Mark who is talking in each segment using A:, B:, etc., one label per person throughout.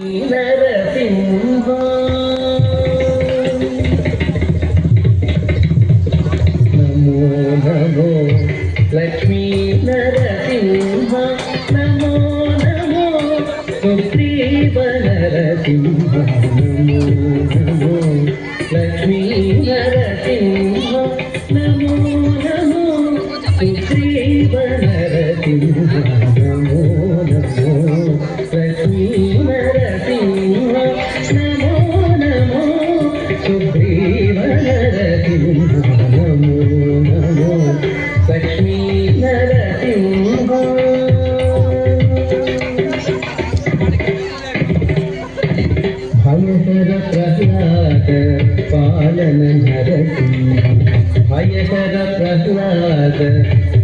A: నరసింహ నమో నమో లక్ష్మీ నరసింహ నమో నమో సుగ్రీవ నరసింహ నమో నమో లక్ష్మీ నరసింహ నమో నమో సుగ్రీవ నరసింహ నమో నమో లక్ష్మీ నరసింహ నమో నమో సుగ్రీవ నరసింహ నమో నమో లక్ష్మీ నరసింహ భయహర ప్రహ్లాద పాలన నరసింహ భయహర ప్రహ్లాద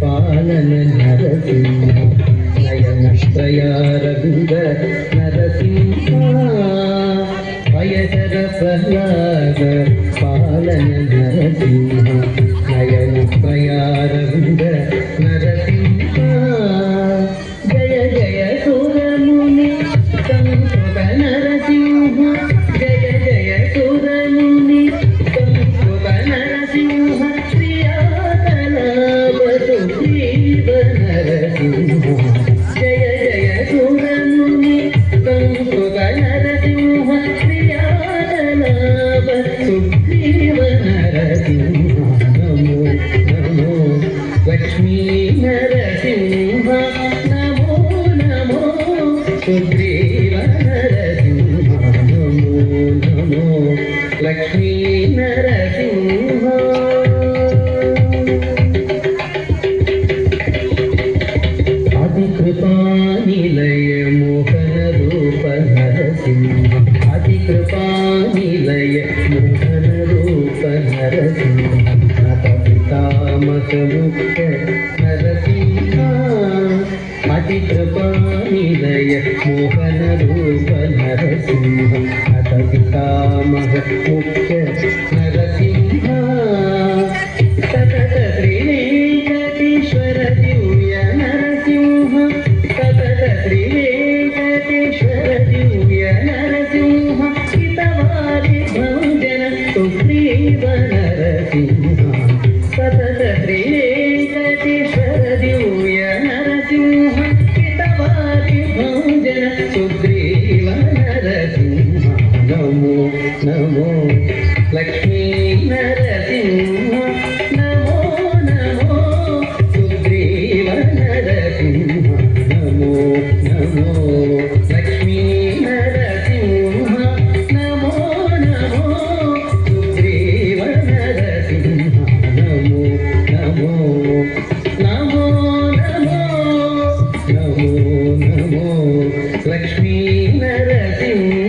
A: పాలన నరసింహ నయనత్రయారవింద నరసింహ భయహర ప్రహ్లాద పాలన నరసింహ నయనత్రయారవింద నరసింహ జయ జయ సురముని సంస్కృత నరసింహ జయ జయ సురముని సంస్కృత నరసింహ ప్రియాతలాభ సుగ్రీవ నరసింహ జయ జయ సురముని సంస్కృత నరసింహ ప్రియాతలాభ సుగ్రీవ నరసింహ నమో నమో లక్ష్మీ నరసింహ నమో నమో సుగ్రీవ నరసింహ నమో నమో లక్ష్మీ నరసింహ అధికృపానిలయ మోహన రూప నరసింహ అధికృపానిలయ మోహన రూప నరసింహ నత పితామహ ముఖ్య నరసింహ అధికృపానిలయ మోహన రూప నరసింహ నత పితామహ ముఖ్య నరసింహ సతత శ్రీవేంకటేశ్వర దివ్య నరసింహ సతత శ్రీవేంకటేశ్వర దివ్య నరసింహ హితవాది భంజన సుగ్రీవ నరసింహ సతత శ్రీవేంకటేశ్వర దివ్య నరసింహ హితవాది భంజన సుగ్రీవ నరసింహ నమో నమో లక్ష్మీ నరసింహ నమో నమో సుగ్రీవ నరసింహ నమో నమో లక్ష్మీ నరసింహ నమో నమో సుగ్రీవ నరసింహ నమో నమో నమో నమో నమో నమో లక్ష్మీ నరసింహ